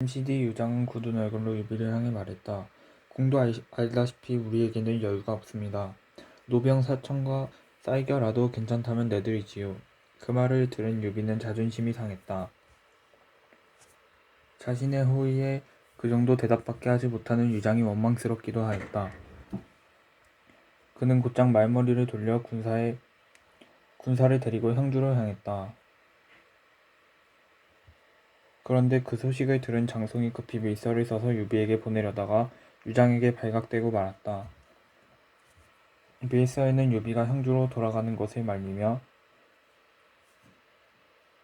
MCD 유장은 굳은 얼굴로 유비를 향해 말했다. 공도 알다시피 우리에게는 여유가 없습니다. 노병 사천과 쌓이겨라도 괜찮다면 내드리지요. 그 말을 들은 유비는 자존심이 상했다. 자신의 호의에 그 정도 대답밖에 하지 못하는 유장이 원망스럽기도 하였다. 그는 곧장 말머리를 돌려 군사를 데리고 형주로 향했다. 그런데 그 소식을 들은 장송이 급히 밀서를 써서 유비에게 보내려다가 유장에게 발각되고 말았다. 밀서에는 유비가 형주로 돌아가는 것을 말미며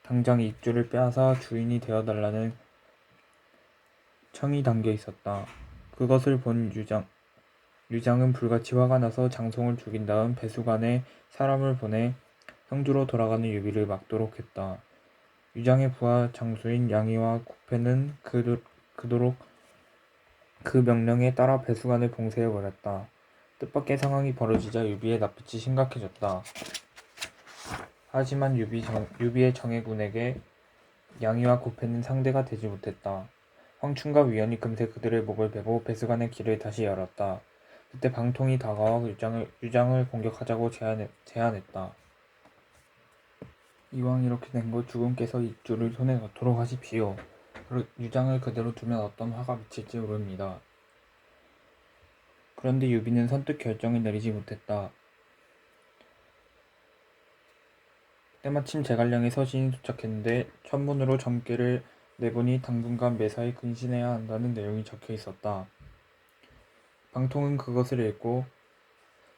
당장 입주를 빼앗아 주인이 되어달라는 청이 담겨 있었다. 그것을 본 유장은 불같이 화가 나서 장송을 죽인 다음 배수관에 사람을 보내 형주로 돌아가는 유비를 막도록 했다. 유장의 부하 장수인 양이와 구패는 그도록 그 명령에 따라 배수관을 봉쇄해버렸다. 뜻밖의 상황이 벌어지자 유비의 낯빛이 심각해졌다. 하지만 유비의 정예군에게 양이와 구패는 상대가 되지 못했다. 황춘과 위연이 금세 그들의 목을 베고 배수관의 길을 다시 열었다. 그때 방통이 다가와 유장을 공격하자고 제안했다. 이왕 이렇게 된 거 주군께서 입주를 손에 넣도록 하십시오. 유장을 그대로 두면 어떤 화가 미칠지 모릅니다. 그런데 유비는 선뜻 결정을 내리지 못했다. 때마침 제갈량의 서신이 도착했는데 천문으로 점괘를 내보니 당분간 매사에 근신해야 한다는 내용이 적혀 있었다. 방통은 그것을 읽고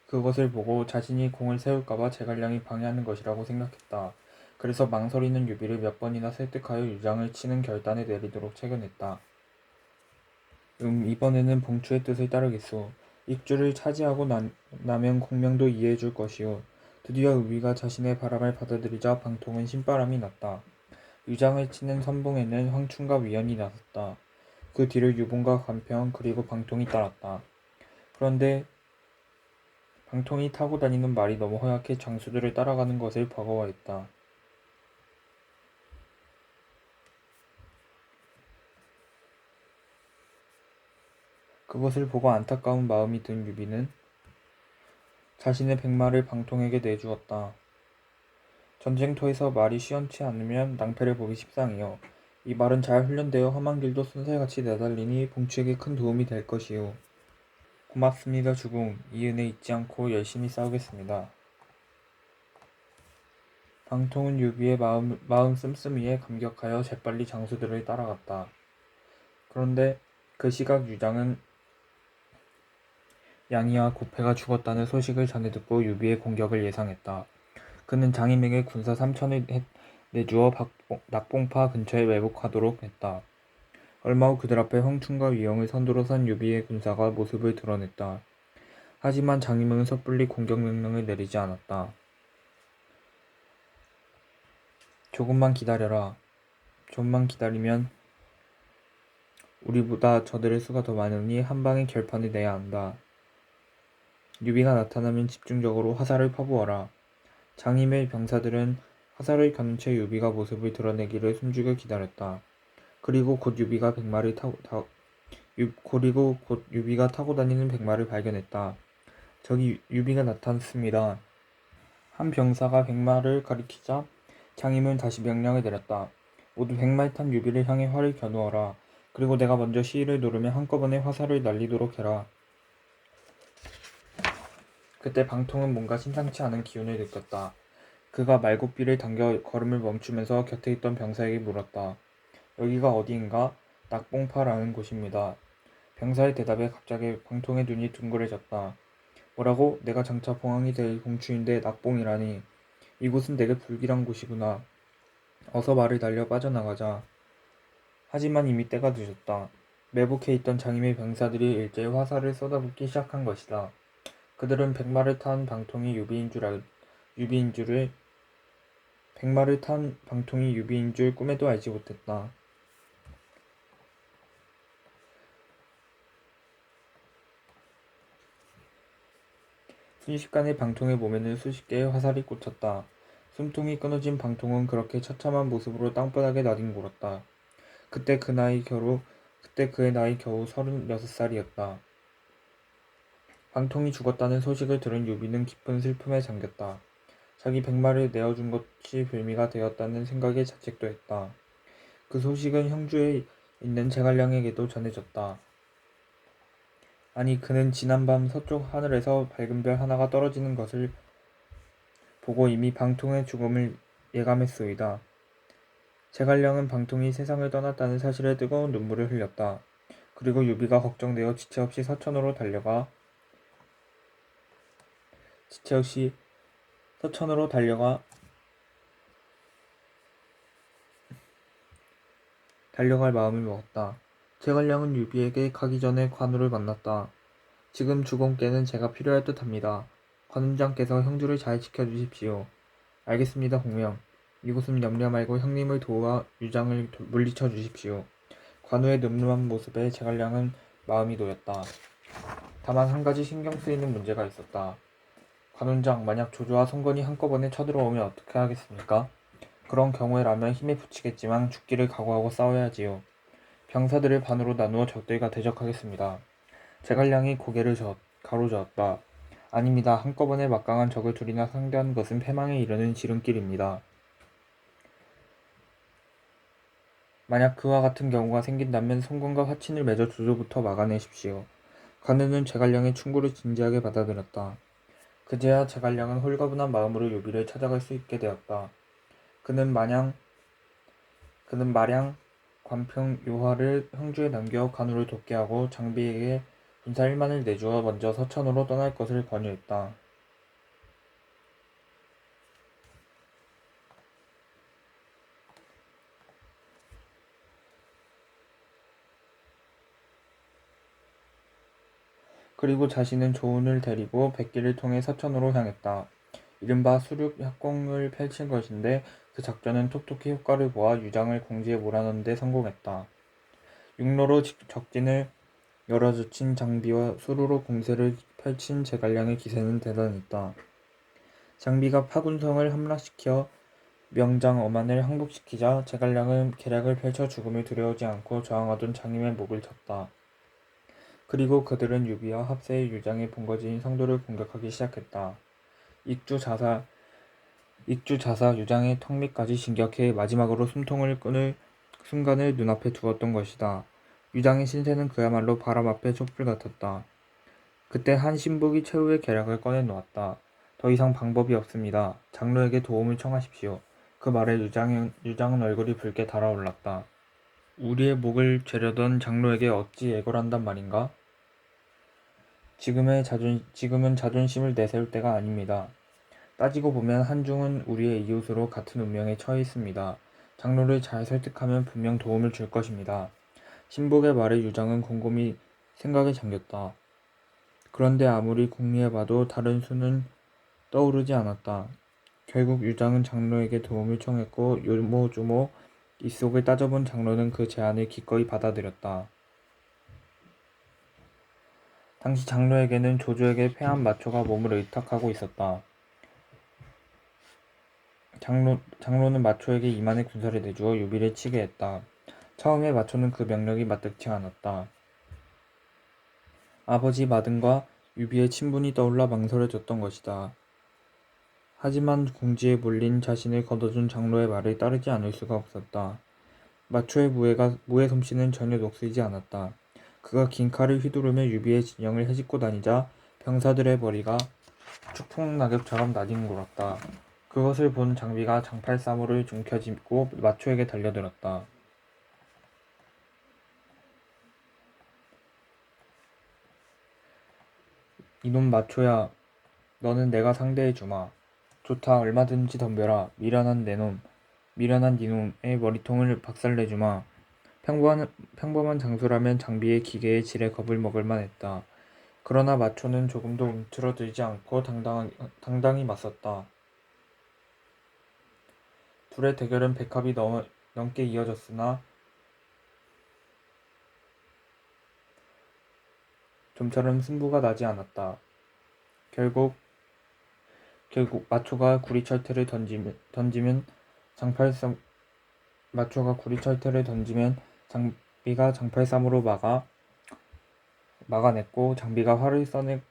그것을 보고 자신이 공을 세울까봐 제갈량이 방해하는 것이라고 생각했다. 그래서 망설이는 유비를 몇 번이나 설득하여 유장을 치는 결단을 내리도록 체견했다. 이번에는 봉추의 뜻을 따르겠소. 입주를 차지하고 나면 공명도 이해해줄 것이오. 드디어 유비가 자신의 바람을 받아들이자 방통은 신바람이 났다. 유장을 치는 선봉에는 황춘과 위연이 나섰다. 그 뒤를 유봉과 간평 그리고 방통이 따랐다. 그런데 방통이 타고 다니는 말이 너무 허약해 장수들을 따라가는 것을 버거워했다. 그것을 보고 안타까운 마음이 든 유비는 자신의 백마를 방통에게 내주었다. 전쟁터에서 말이 시원치 않으면 낭패를 보기 십상이요. 이 말은 잘 훈련되어 험한 길도 쏜살같이 내달리니 봉추에게 큰 도움이 될 것이요. 고맙습니다 주공. 이 은혜 잊지 않고 열심히 싸우겠습니다. 방통은 유비의 마음 씀씀이에 감격하여 재빨리 장수들을 따라갔다. 그런데 그 시각 유장은 양이와 고패가 죽었다는 소식을 전해 듣고 유비의 공격을 예상했다. 그는 장임에게 군사 3천을 내주어 낙봉파 근처에 매복하도록 했다. 얼마 후 그들 앞에 황춘과 위영을 선두로 선 유비의 군사가 모습을 드러냈다. 하지만 장임은 섣불리 공격 명령을 내리지 않았다. 조금만 기다려라. 좀만 기다리면 우리보다 저들의 수가 더 많으니 한 방에 결판을 내야 한다. 유비가 나타나면 집중적으로 화살을 퍼부어라. 장임의 병사들은 화살을 겨눈 채 유비가 모습을 드러내기를 숨죽여 기다렸다. 그리고 곧 유비가 타고 다니는 백마를 발견했다. 저기 유비가 나타났습니다. 한 병사가 백마를 가리키자 장임은 다시 명령을 내렸다. 모두 백마에 탄 유비를 향해 활을 겨누어라. 그리고 내가 먼저 시위를 누르면 한꺼번에 화살을 날리도록 해라. 그때 방통은 뭔가 심상치 않은 기운을 느꼈다. 그가 말고삐를 당겨 걸음을 멈추면서 곁에 있던 병사에게 물었다. 여기가 어디인가? 낙봉파라는 곳입니다. 병사의 대답에 갑자기 방통의 눈이 둥그레졌다. 뭐라고? 내가 장차 봉황이 될 공주인데 낙봉이라니. 이곳은 내게 불길한 곳이구나. 어서 말을 날려 빠져나가자. 하지만 이미 때가 늦었다. 매복해 있던 장임의 병사들이 일제히 화살을 쏟아붓기 시작한 것이다. 그들은 백마를 탄 방통이 유비인 줄 꿈에도 알지 못했다. 순식간에 방통의 몸에는 수십 개의 화살이 꽂혔다. 숨통이 끊어진 방통은 그렇게 처참한 모습으로 땅바닥에 나뒹굴었다. 그때 그의 나이 겨우 36살이었다. 방통이 죽었다는 소식을 들은 유비는 깊은 슬픔에 잠겼다. 자기 백마를 내어준 것이 빌미가 되었다는 생각에 자책도 했다. 그 소식은 형주에 있는 제갈량에게도 전해졌다. 아니 그는 지난밤 서쪽 하늘에서 밝은 별 하나가 떨어지는 것을 보고 이미 방통의 죽음을 예감했소이다. 제갈량은 방통이 세상을 떠났다는 사실에 뜨거운 눈물을 흘렸다. 그리고 유비가 걱정되어 지체 없이 서천으로 달려갈 마음을 먹었다. 제갈량은 유비에게 가기 전에 관우를 만났다. 지금 주공께는 제가 필요할 듯합니다. 관운장께서 형주를 잘 지켜주십시오. 알겠습니다, 공명. 이곳은 염려 말고 형님을 도와 유장을 물리쳐 주십시오. 관우의 늠름한 모습에 제갈량은 마음이 놓였다. 다만 한 가지 신경 쓰이는 문제가 있었다. 관운장, 만약 조조와 송건이 한꺼번에 쳐들어오면 어떻게 하겠습니까? 그런 경우에라면 힘에 부치겠지만 죽기를 각오하고 싸워야지요. 병사들을 반으로 나누어 적들과 대적하겠습니다. 제갈량이 고개를 가로저었다. 아닙니다. 한꺼번에 막강한 적을 둘이나 상대하는 것은 패망에 이르는 지름길입니다. 만약 그와 같은 경우가 생긴다면 송건과 화친을 맺어 조조부터 막아내십시오. 관우는 제갈량의 충고를 진지하게 받아들였다. 그제야 제갈량은 홀가분한 마음으로 유비를 찾아갈 수 있게 되었다. 그는 마량 관평 요하를 형주에 남겨 관우를 돕게 하고 장비에게 군사 1만을 내주어 먼저 서천으로 떠날 것을 권유했다. 그리고 자신은 조운을 데리고 백기를 통해 서천으로 향했다. 이른바 수륙 협공을 펼친 것인데 그 작전은 톡톡히 효과를 보아 유장을 공지에 몰아넣는 데 성공했다. 육로로 적진을 열어젖힌 장비와 수로로 공세를 펼친 제갈량의 기세는 대단했다. 장비가 파군성을 함락시켜 명장 어만을 항복시키자 제갈량은 계략을 펼쳐 죽음을 두려워하지 않고 저항하던 장임의 목을 쳤다. 그리고 그들은 유비와 합세의 유장의 본거지인 성도를 공격하기 시작했다. 익주자사 유장의 턱 밑까지 진격해 마지막으로 숨통을 끊을 순간을 눈앞에 두었던 것이다. 유장의 신세는 그야말로 바람 앞에 촛불 같았다. 그때 한 신복이 최후의 계략을 꺼내놓았다. 더 이상 방법이 없습니다. 장로에게 도움을 청하십시오. 그 말에 유장은 얼굴이 붉게 달아올랐다. 우리의 목을 죄려던 장로에게 어찌 애걸한단 말인가? 지금은 자존심을 내세울 때가 아닙니다. 따지고 보면 한중은 우리의 이웃으로 같은 운명에 처해 있습니다. 장로를 잘 설득하면 분명 도움을 줄 것입니다. 신복의 말에 유장은 곰곰이 생각에 잠겼다. 그런데 아무리 궁리해봐도 다른 수는 떠오르지 않았다. 결국 유장은 장로에게 도움을 청했고 요모조모 이속을 따져본 장로는 그 제안을 기꺼이 받아들였다. 당시 장로에게는 조조에게 패한 마초가 몸을 의탁하고 있었다. 장로는 마초에게 이만의 군사를 내주어 유비를 치게 했다. 처음에 마초는 그 명령이 마땅치 않았다. 아버지 마등과 유비의 친분이 떠올라 망설여졌던 것이다. 하지만 궁지에 몰린 자신을 걷어준 장로의 말을 따르지 않을 수가 없었다. 마초의 무해 솜씨는 전혀 녹슬지 않았다. 그가 긴 칼을 휘두르며 유비의 진영을 헤집고 다니자 병사들의 머리가 축풍낙엽처럼 나뒹굴었다. 그것을 본 장비가 장팔사무를 움켜쥐고 마초에게 달려들었다. 이놈 마초야, 너는 내가 상대해주마. 좋다, 얼마든지 덤벼라. 미련한 니놈의 머리통을 박살내주마. 평범한 장소라면 장비의 기계의 질에 겁을 먹을만 했다. 그러나 마초는 조금도 움츠러들지 않고 당당히 맞섰다. 둘의 대결은 백합이 넘게 이어졌으나 좀처럼 승부가 나지 않았다. 결국 마초가 구리철퇴를 던지면 장비가 장팔삼으로 막아냈고 장비가 활을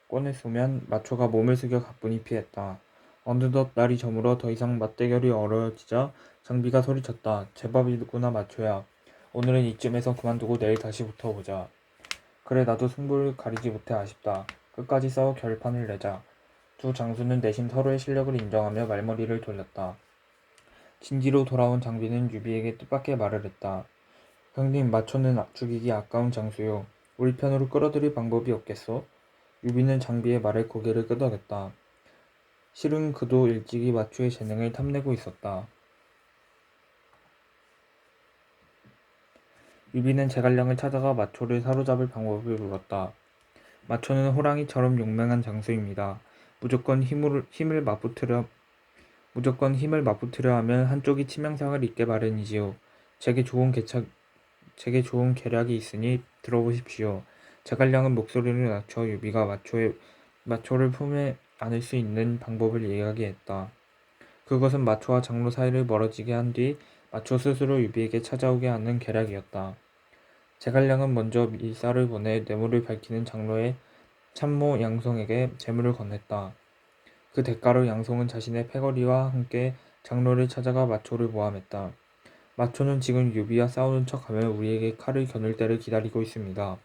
꺼내 쏘면 마초가 몸을 숙여 가뿐히 피했다. 어느덧 날이 저물어 더 이상 맞대결이 어려워지자 장비가 소리쳤다. 제법이구나 마초야. 오늘은 이쯤에서 그만두고 내일 다시 붙어보자. 그래 나도 승부를 가리지 못해 아쉽다. 끝까지 싸워 결판을 내자. 두 장수는 내심 서로의 실력을 인정하며 말머리를 돌렸다. 진지로 돌아온 장비는 유비에게 뜻밖의 말을 했다. 형님 마초는 죽이기 아까운 장수요. 우리 편으로 끌어들일 방법이 없겠소? 유비는 장비의 말에 고개를 끄덕였다. 실은 그도 일찍이 마초의 재능을 탐내고 있었다. 유비는 제갈량을 찾아가 마초를 사로잡을 방법을 물었다. 마초는 호랑이처럼 용맹한 장수입니다. 무조건 힘을 맞붙으려 하면 한쪽이 치명상을 입게 마련이지요. 제게 좋은 계략이 있으니 들어보십시오. 제갈량은 목소리를 낮춰 유비가 마초를 품에 안을 수 있는 방법을 이야기했다. 그것은 마초와 장로 사이를 멀어지게 한 뒤 마초 스스로 유비에게 찾아오게 하는 계략이었다. 제갈량은 먼저 밀사를 보내 뇌물을 밝히는 장로의 참모 양송에게 재물을 건넸다. 그 대가로 양송은 자신의 패거리와 함께 장로를 찾아가 마초를 모함했다. 마초는 지금 유비와 싸우는 척하며 우리에게 칼을 겨눌 때를 기다리고 있습니다.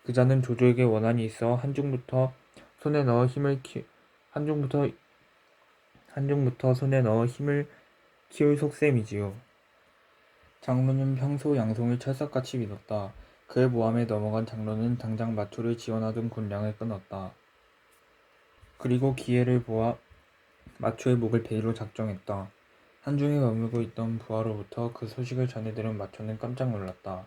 그자는 조조에게 원한이 있어 한중부터 손에 넣어 힘을 키울 속셈이지요. 장로는 평소 양송을 철석같이 믿었다. 그의 모함에 넘어간 장로는 당장 마초를 지원하던 군량을 끊었다. 그리고 기회를 보아 마초의 목을 베이로 작정했다. 한중에 머물고 있던 부하로부터 그 소식을 전해 들은 마초는 깜짝 놀랐다.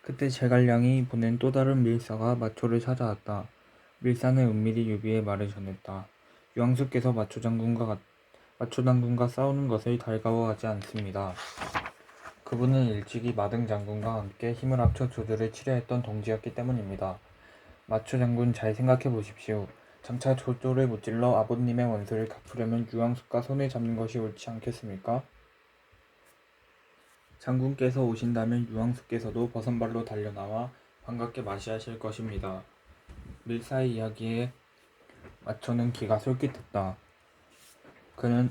그때 제갈량이 보낸 또 다른 밀사가 마초를 찾아왔다. 밀사는 은밀히 유비의 말을 전했다. 유황수께서 마초 장군과 싸우는 것을 달가워하지 않습니다. 그분은 일찍이 마등 장군과 함께 힘을 합쳐 조조를 치려했던 동지였기 때문입니다. 마초 장군 잘 생각해 보십시오. 장차 조조를 무찔러 아버님의 원수를 갚으려면 유황숙과 손을 잡는 것이 옳지 않겠습니까? 장군께서 오신다면 유황숙께서도 버선발로 달려나와 반갑게 맞이하실 것입니다. 밀사의 이야기에 마초는 기가 솔깃했다. 그는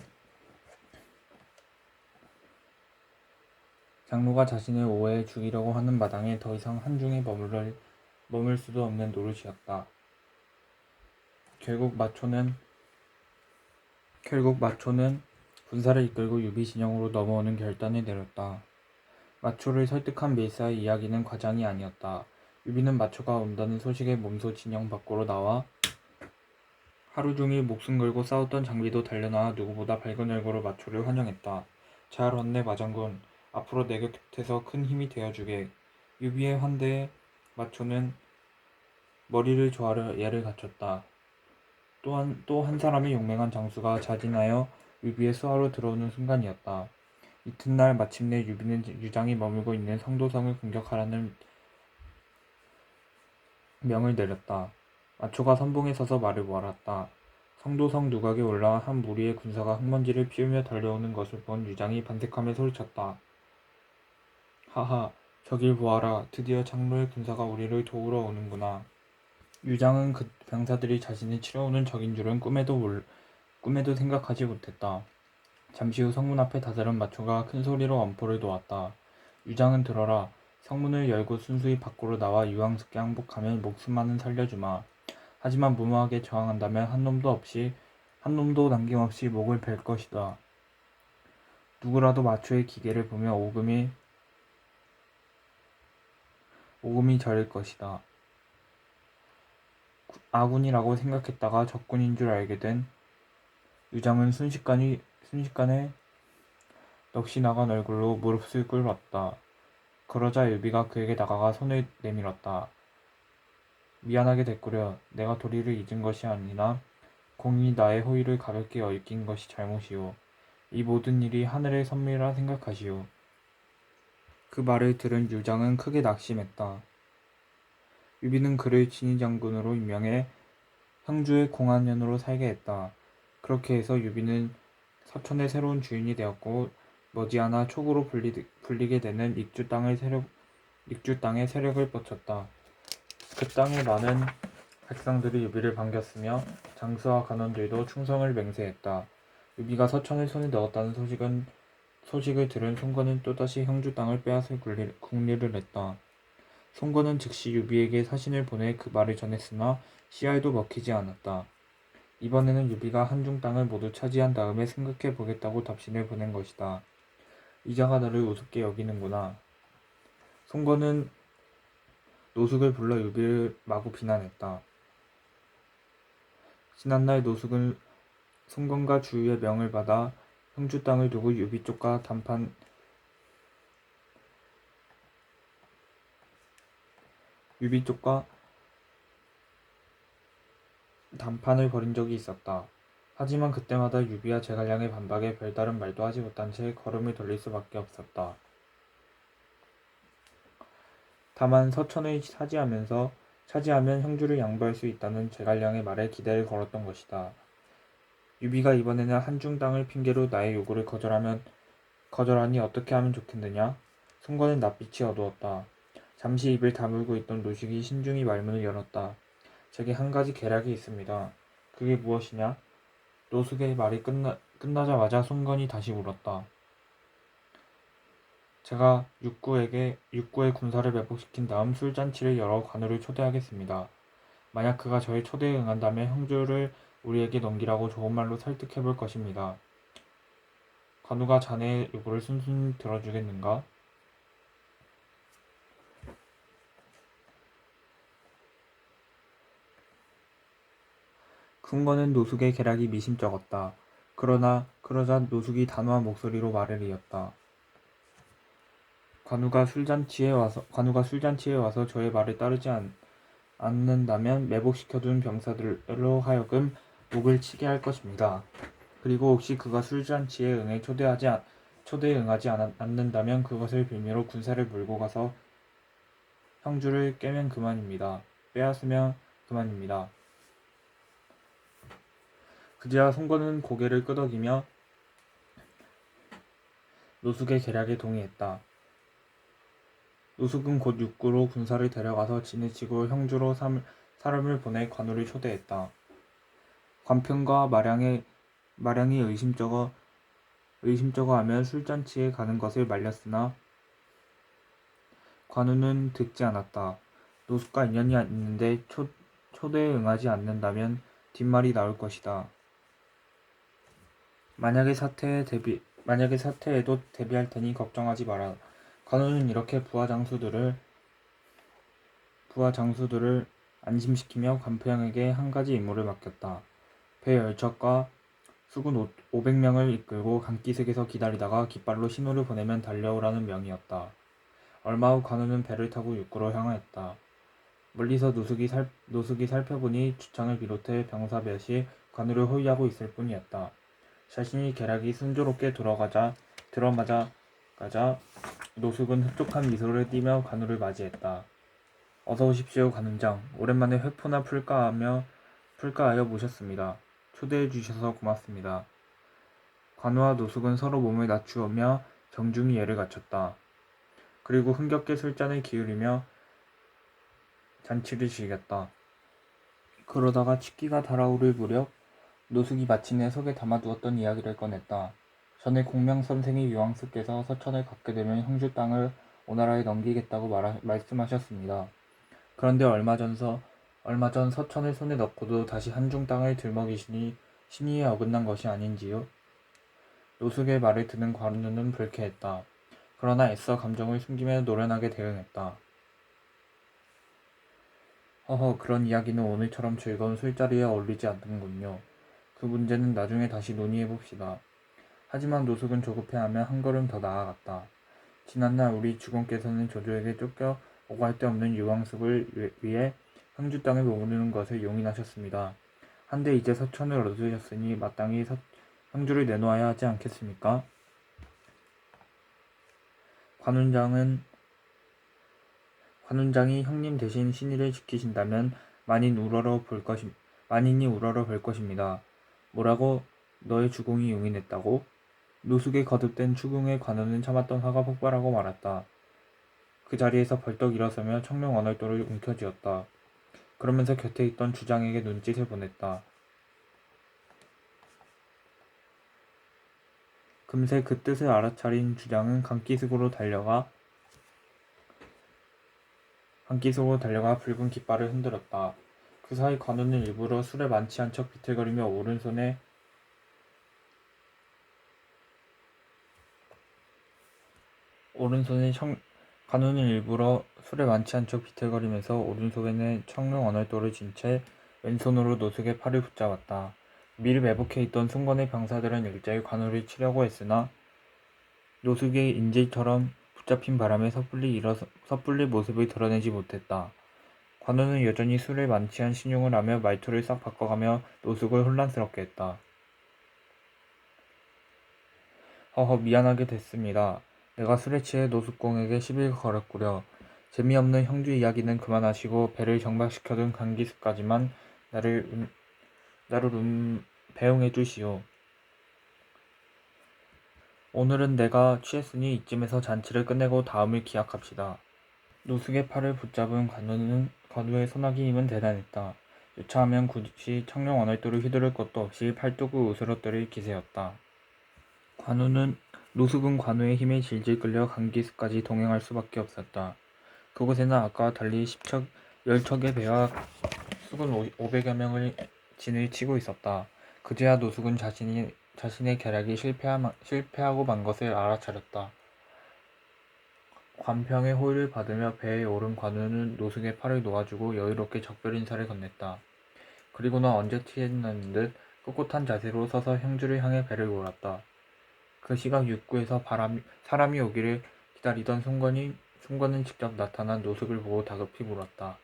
장로가 자신을 오해해 죽이려고 하는 마당에 더 이상 한중에 머물 수도 없는 노릇이었다. 결국 마초는 군사를 이끌고 유비 진영으로 넘어오는 결단을 내렸다. 마초를 설득한 밀사의 이야기는 과장이 아니었다. 유비는 마초가 온다는 소식에 몸소 진영 밖으로 나와 하루 종일 목숨 걸고 싸웠던 장비도 달려나와 누구보다 밝은 얼굴로 마초를 환영했다. 잘 왔네 마장군. 앞으로 내 곁에서 큰 힘이 되어주게. 유비의 환대에 마초는 머리를 조아려 예를 갖췄다. 또 한 사람의 용맹한 장수가 자진하여 유비의 수하로 들어오는 순간이었다. 이튿날 마침내 유비는 유장이 머물고 있는 성도성을 공격하라는 명을 내렸다. 마초가 선봉에 서서 말을 몰았다. 성도성 누각에 올라와 한 무리의 군사가 흙먼지를 피우며 달려오는 것을 본 유장이 반색하며 소리쳤다. 하하, 저길 보아라. 드디어 장로의 군사가 우리를 도우러 오는구나. 유장은 그 병사들이 자신이 치러오는 적인 줄은 꿈에도 생각하지 못했다. 잠시 후 성문 앞에 다다른 마초가 큰 소리로 엄포를 놓았다. 유장은 들어라. 성문을 열고 순수히 밖으로 나와 유황숙께 항복하면 목숨만은 살려주마. 하지만 무모하게 저항한다면 한 놈도 남김없이 목을 벨 것이다. 누구라도 마초의 기계를 보며 오금이 저릴 것이다. 아군이라고 생각했다가 적군인 줄 알게 된 유장은 순식간에 넋이 나간 얼굴로 무릎을 꿇었다. 그러자 유비가 그에게 다가가 손을 내밀었다. 미안하게 됐구려. 내가 도리를 잊은 것이 아니라 공이 나의 호의를 가볍게 얽힌 것이 잘못이오. 이 모든 일이 하늘의 섭리라 생각하시오. 그 말을 들은 유장은 크게 낙심했다. 유비는 그를 진의장군으로 임명해 상주의 공안년으로 살게 했다. 그렇게 해서 유비는 서천의 새로운 주인이 되었고 머지않아 촉으로 불리게 되는 익주 땅의 세력을 뻗쳤다. 그 땅의 많은 백성들이 유비를 반겼으며 장수와 간원들도 충성을 맹세했다. 유비가 서천을 손에 넣었다는 소식을 들은 송건은 또다시 형주 땅을 빼앗을 궁리를 했다. 송건은 즉시 유비에게 사신을 보내 그 말을 전했으나 씨알도 먹히지 않았다. 이번에는 유비가 한중 땅을 모두 차지한 다음에 생각해 보겠다고 답신을 보낸 것이다. 이자가 너를 우습게 여기는구나. 송건은 노숙을 불러 유비를 마구 비난했다. 지난날 노숙은 송건과 주유의 명을 받아 형주 땅을 두고 유비 쪽과 담판을 벌인 적이 있었다. 하지만 그때마다 유비와 제갈량의 반박에 별다른 말도 하지 못한 채 걸음을 돌릴 수밖에 없었다. 다만 서천을 차지하면 형주를 양보할 수 있다는 제갈량의 말에 기대를 걸었던 것이다. 유비가 이번에는 한중 땅을 핑계로 나의 요구를 거절하니 어떻게 하면 좋겠느냐? 송건은 낯빛이 어두웠다. 잠시 입을 다물고 있던 노식이 신중히 말문을 열었다. 제게 한 가지 계략이 있습니다. 그게 무엇이냐? 노숙의 말이 끝나자마자 송건이 다시 물었다. 제가 육구의 군사를 매복시킨 다음 술잔치를 열어 관우를 초대하겠습니다. 만약 그가 저의 초대에 응한다면 형주를 우리에게 넘기라고 좋은 말로 설득해 볼 것입니다. 관우가 자네의 요구를 순순히 들어주겠는가? 궁건은 노숙의 계략이 미심쩍었다. 그러자 노숙이 단호한 목소리로 말을 이었다. 관우가 술잔치에 와서 저의 말을 따르지 않는다면 매복시켜둔 병사들로 하여금 목을 치게 할 것입니다. 그리고 혹시 그가 술잔치에 초대에 응하지 않는다면 그것을 빌미로 군사를 몰고 가서 형주를 깨면 그만입니다. 빼앗으면 그만입니다. 그제야 송건은 고개를 끄덕이며 노숙의 계략에 동의했다. 노숙은 곧 육구로 군사를 데려가서 지내치고 형주로 사람을 보내 관우를 초대했다. 관평과 마량이 의심쩍어 하며 술잔치에 가는 것을 말렸으나 관우는 듣지 않았다. 노숙과 인연이 있는데 초대에 응하지 않는다면 뒷말이 나올 것이다. 만약에 사태에도 대비할 테니 걱정하지 마라. 관우는 이렇게 부하 장수들을 안심시키며 관평에게 한 가지 임무를 맡겼다. 배 열척과 수군 500명을 이끌고 강기슭에서 기다리다가 깃발로 신호를 보내면 달려오라는 명이었다. 얼마 후 관우는 배를 타고 육구로 향하였다. 멀리서 노숙이 살펴보니 주창을 비롯해 병사 몇이 관우를 호위하고 있을 뿐이었다. 자신의 계략이 순조롭게 들어맞아 노숙은 흡족한 미소를 띠며 관우를 맞이했다. 어서 오십시오, 관훈장. 오랜만에 회포나 풀까하여 모셨습니다. 초대해 주셔서 고맙습니다. 관우와 노숙은 서로 몸을 낮추며 정중히 예를 갖췄다. 그리고 흥겹게 술잔을 기울이며 잔치를 즐겼다. 그러다가 취기가 달아오를 무렵 노숙이 마침내 속에 담아두었던 이야기를 꺼냈다. 전에 공명선생이 유황수께서 서천을 갖게 되면 형주 땅을 오나라에 넘기겠다고 말씀하셨습니다. 그런데 얼마 전 서천을 손에 넣고도 다시 한중 땅을 들먹이시니 신의에 어긋난 것이 아닌지요? 노숙의 말을 듣는 관우는 불쾌했다. 그러나 애써 감정을 숨기며 노련하게 대응했다. 허허, 그런 이야기는 오늘처럼 즐거운 술자리에 어울리지 않는군요. 그 문제는 나중에 다시 논의해봅시다. 하지만 노숙은 조급해하며 한 걸음 더 나아갔다. 지난날 우리 주공께서는 조조에게 쫓겨 오갈 데 없는 유황숙을 위해 형주 땅에 머무르는 것을 용인하셨습니다. 한데 이제 서천을 얻으셨으니 마땅히 형주를 내놓아야 하지 않겠습니까? 관훈장이 형님 대신 신의를 지키신다면 만인이 우러러 볼 것입니다. 뭐라고? 너의 주공이 용인했다고? 노숙에 거듭된 추궁의 관우는 참았던 화가 폭발하고 말았다. 그 자리에서 벌떡 일어서며 청룡 언얼도를 움켜쥐었다. 그러면서 곁에 있던 주장에게 눈짓을 보냈다. 금세 그 뜻을 알아차린 주장은 강기슭으로 달려가 붉은 깃발을 흔들었다. 그 사이 관우는 일부러 술에 많지 않은 척 비틀거리며 오른손에 청룡 언얼도를 쥔 채 왼손으로 노숙의 팔을 붙잡았다. 미리 매복해 있던 송건의 병사들은 일제히 관우를 치려고 했으나 노숙의 인질처럼 붙잡힌 바람에 섣불리 모습을 드러내지 못했다. 관우는 여전히 술에 만취한 신용을 하며 말투를 싹 바꿔가며 노숙을 혼란스럽게 했다. 허허, 미안하게 됐습니다. 내가 술에 취해 노숙공에게 시비를 걸었구려. 재미없는 형주 이야기는 그만하시고 배를 정박시켜둔 강기슭까지만 나를 배웅해 주시오. 오늘은 내가 취했으니 이쯤에서 잔치를 끝내고 다음을 기약합시다. 노숙의 팔을 붙잡은 관우의 소나기 힘은 대단했다. 유차하면 굳이 청룡 언얼도를 휘두를 것도 없이 팔뚝을 으스러뜨릴 기세였다. 노숙은 관우의 힘에 질질 끌려 강기슭까지 동행할 수밖에 없었다. 그곳에는 아까와 달리 10척의 배와 수군 500여 명을 진을 치고 있었다. 그제야 노숙은 자신의 계략이 실패하고 만 것을 알아차렸다. 관평의 호의를 받으며 배에 오른 관우는 노숙의 팔을 놓아주고 여유롭게 적별 인사를 건넸다. 그리고는 언제 취했는 듯 꼿꼿한 자세로 서서 형주를 향해 배를 몰았다. 그 시각 육구에서 사람이 오기를 기다리던 송건은 직접 나타난 노숙을 보고 다급히 물었다.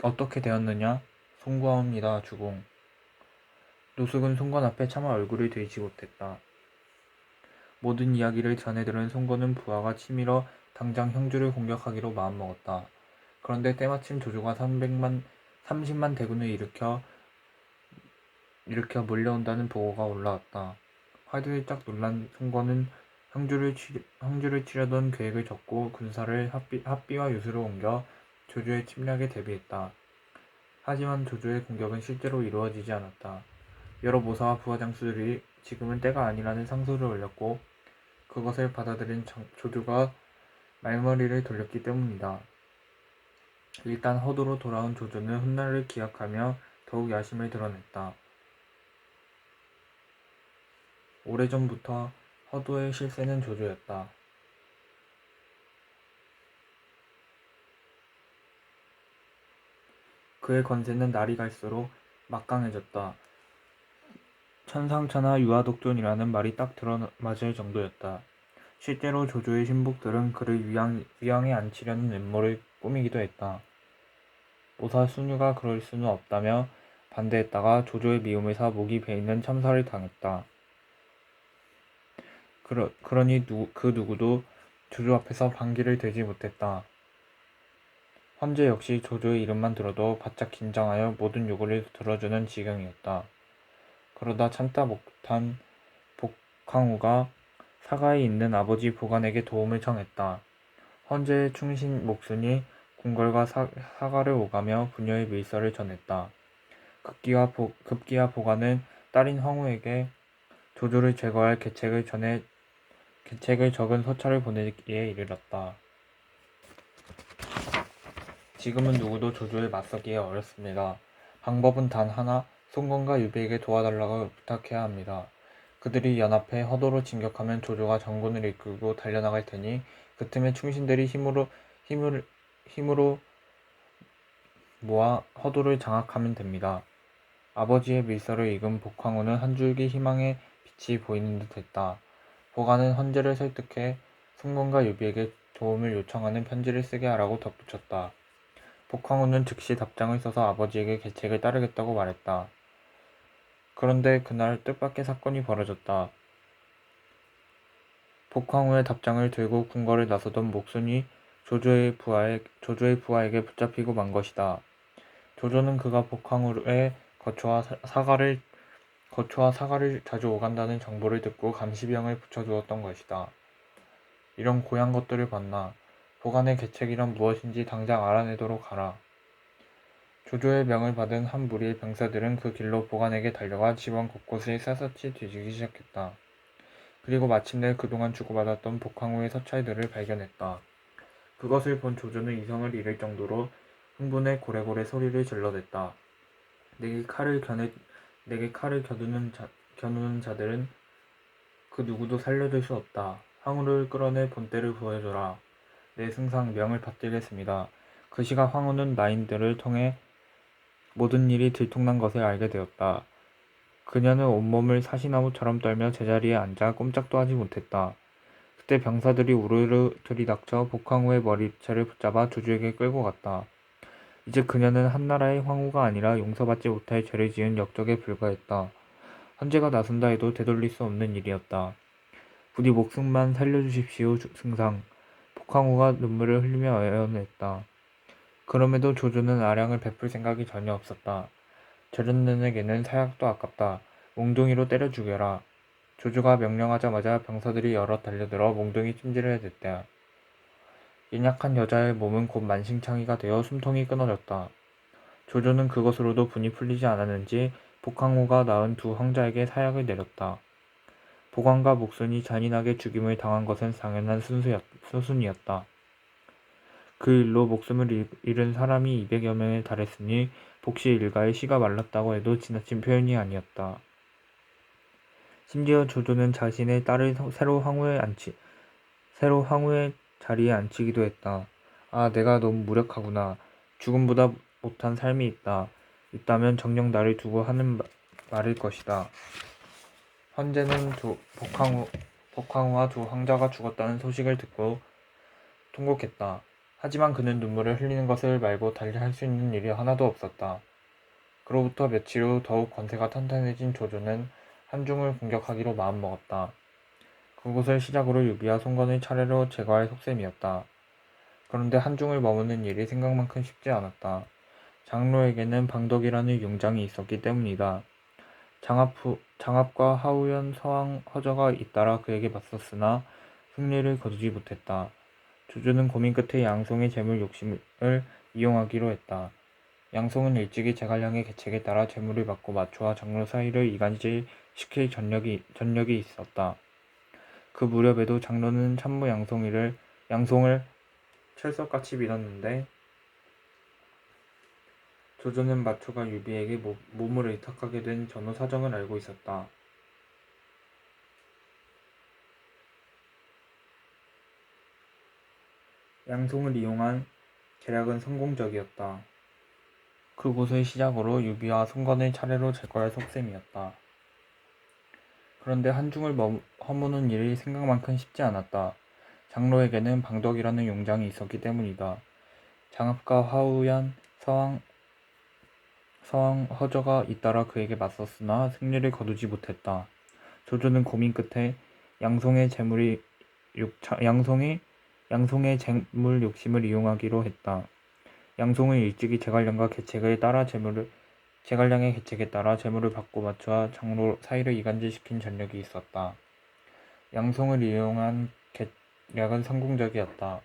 어떻게 되었느냐? 송구하옵니다, 주공. 노숙은 송건 앞에 차마 얼굴을 들이지 못했다. 모든 이야기를 전해들은 송건은 부하가 치밀어 당장 형주를 공격하기로 마음먹었다. 그런데 때마침 조조가 30만 대군을 일으켜 몰려온다는 보고가 올라왔다. 화들짝 놀란 송건은 형주를 치려던 계획을 접고 군사를 합비와 유수로 옮겨 조조의 침략에 대비했다. 하지만 조조의 공격은 실제로 이루어지지 않았다. 여러 모사와 부하 장수들이 지금은 때가 아니라는 상소를 올렸고 그것을 받아들인 조조가 말머리를 돌렸기 때문이다. 일단 허도로 돌아온 조조는 훗날을 기약하며 더욱 야심을 드러냈다. 오래전부터 허도의 실세는 조조였다. 그의 권세는 날이 갈수록 막강해졌다. 천상천하 유아독존이라는 말이 딱 들어맞을 정도였다. 실제로 조조의 신복들은 그를 위양에 앉히려는 음모를 꾸미기도 했다. 모사 순유가 그럴 수는 없다며 반대했다가 조조의 미움에서 목이 베이는 참사를 당했다. 그러니 그 누구도 조조 앞에서 반기를 들지 못했다. 헌재 역시 조조의 이름만 들어도 바짝 긴장하여 모든 요구를 들어주는 지경이었다. 그러다 참다 못한 복항우가 사가에 있는 아버지 보관에게 도움을 청했다. 헌재의 충신 목순이 궁궐과 사가를 오가며 부녀의 밀서를 전했다. 급기야 보관은 딸인 황후에게 조조를 제거할 계책을 적은 서찰을 보내기에 이르렀다. 지금은 누구도 조조에 맞서기에 어렵습니다. 방법은 단 하나, 송건과 유비에게 도와달라고 부탁해야 합니다. 그들이 연합해 허도로 진격하면 조조가 전군을 이끌고 달려나갈 테니 그 틈에 충신들이 힘으로 모아 허도를 장악하면 됩니다. 아버지의 밀서를 읽은 복황후는 한 줄기 희망의 빛이 보이는 듯 했다. 보관은 헌재를 설득해 송건과 유비에게 도움을 요청하는 편지를 쓰게 하라고 덧붙였다. 복황후는 즉시 답장을 써서 아버지에게 계책을 따르겠다고 말했다. 그런데 그날 뜻밖의 사건이 벌어졌다. 복황후의 답장을 들고 궁궐을 나서던 목순이 조조의 부하에게 붙잡히고 만 것이다. 조조는 그가 복황후의 거처와 사가를 거초와 사가를 자주 오간다는 정보를 듣고 감시병을 붙여두었던 것이다. 이런 고향 것들을 봤나. 보관의 계책이란 무엇인지 당장 알아내도록 하라. 조조의 명을 받은 한 무리의 병사들은 그 길로 보관에게 달려가 집안 곳곳을 샅샅이 뒤지기 시작했다. 그리고 마침내 그동안 주고받았던 복항우의 서찰들을 발견했다. 그것을 본 조조는 이성을 잃을 정도로 흥분해 고래고래 소리를 질러댔다. 내게 칼을 겨누는 자들은 그 누구도 살려둘 수 없다. 황후를 끌어내 본때를 보여줘라. 내 승상 명을 받들겠습니다. 그 시각 황후는 나인들을 통해 모든 일이 들통난 것을 알게 되었다. 그녀는 온몸을 사시나무처럼 떨며 제자리에 앉아 꼼짝도 하지 못했다. 그때 병사들이 우르르 들이닥쳐 복황후의 머리채를 붙잡아 조조에게 끌고 갔다. 이제 그녀는 한나라의 황후가 아니라 용서받지 못할 죄를 지은 역적에 불과했다. 헌재가 나선다 해도 되돌릴 수 없는 일이었다. 부디 목숨만 살려주십시오, 승상. 복황후가 눈물을 흘리며 애원했다. 그럼에도 조조는 아량을 베풀 생각이 전혀 없었다. 저런 놈에게는 사약도 아깝다. 몽둥이로 때려 죽여라. 조조가 명령하자마자 병사들이 여럿 달려들어 몽둥이 찜질을 댔다. 연약한 여자의 몸은 곧 만신창이가 되어 숨통이 끊어졌다. 조조는 그것으로도 분이 풀리지 않았는지 복항우가 낳은 두 황자에게 사약을 내렸다. 보관과 목순이 잔인하게 죽임을 당한 것은 당연한 수순이었다. 그 일로 목숨을 잃은 사람이 200여 명에 달했으니 복시 일가의 씨가 말랐다고 해도 지나친 표현이 아니었다. 심지어 조조는 자신의 딸을 새로 황후의 자리에 앉히기도 했다. 아, 내가 너무 무력하구나. 죽음보다 못한 삶이 있다면 정녕 나를 두고 하는 말일 것이다. 헌재는 복황후와 두 황자가 죽었다는 소식을 듣고 통곡했다. 하지만 그는 눈물을 흘리는 것을 말고 달리 할 수 있는 일이 하나도 없었다. 그로부터 며칠 후 더욱 권세가 탄탄해진 조조는 한중을 공격하기로 마음먹었다. 그곳을 시작으로 유비와 송건을 차례로 제거할 속셈이었다. 그런데 한중을 머무는 일이 생각만큼 쉽지 않았다. 장로에게는 방덕이라는 용장이 있었기 때문이다. 장압과 하우연, 서왕, 허저가 잇따라 그에게 맞섰으나 승리를 거두지 못했다. 조조는 고민 끝에 양송의 재물 욕심을 이용하기로 했다. 양송은 일찍이 제갈량의 계책에 따라 재물을 받고 마초와 장로 사이를 이간질시킬 전력이 있었다. 그 무렵에도 장로는 참모 양송을 철석같이 믿었는데 조조는 마초가 유비에게 몸을 의탁하게 된 전후 사정을 알고 있었다. 양송을 이용한 계략은 성공적이었다. 그곳을 시작으로 유비와 송건을 차례로 제거할 속셈이었다. 그런데 한중을 허무는 일이 생각만큼 쉽지 않았다. 장로에게는 방덕이라는 용장이 있었기 때문이다. 장압과 하우연, 서왕, 허저가 잇따라 그에게 맞섰으나 승리를 거두지 못했다. 조조는 고민 끝에 양송의 재물 욕심을 이용하기로 했다. 양송은 일찍이 제갈량의 계책에 따라 재물을 받고 마초와 장로 사이를 이간질시킨 전력이 있었다. 양송을 이용한 계략은 성공적이었다.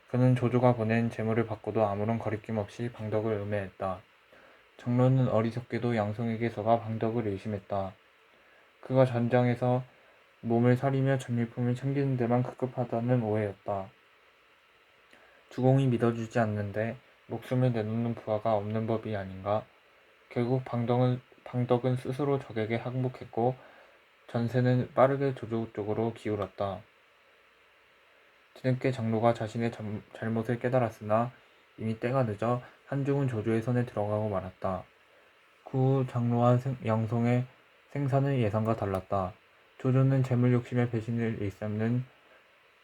그는 조조가 보낸 재물을 받고도 아무런 거리낌 없이 방덕을 음해했다. 장로는 어리석게도 양송에게 속아 방덕을 의심했다. 그가 전장에서 몸을 사리며 전일품을 챙기는 데만 급급하다는 오해였다. 주공이 믿어주지 않는데 목숨을 내놓는 부하가 없는 법이 아닌가. 결국 방덕은 스스로 적에게 항복했고 전세는 빠르게 조조 쪽으로 기울었다. 뒤늦게 장로가 자신의 잘못을 깨달았으나 이미 때가 늦어 한중은 조조의 손에 들어가고 말았다. 그 후 장로와 양송의 생사는 예상과 달랐다. 조조는 재물 욕심의 배신을 일삼는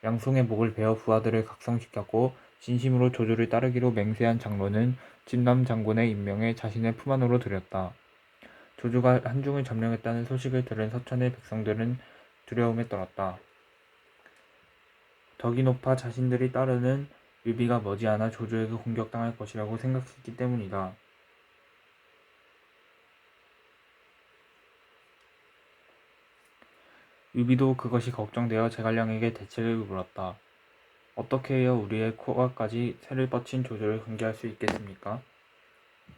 양송의 목을 베어 부하들을 각성시켰고 진심으로 조조를 따르기로 맹세한 장로는 진남 장군의 임명에 자신의 품 안으로 들였다. 조조가 한중을 점령했다는 소식을 들은 서천의 백성들은 두려움에 떨었다. 덕이 높아 자신들이 따르는 유비가 머지않아 조조에게 공격당할 것이라고 생각했기 때문이다. 유비도 그것이 걱정되어 제갈량에게 대책을 물었다. 어떻게 해야 우리의 코가까지 새를 뻗친 조조를 경계할 수 있겠습니까?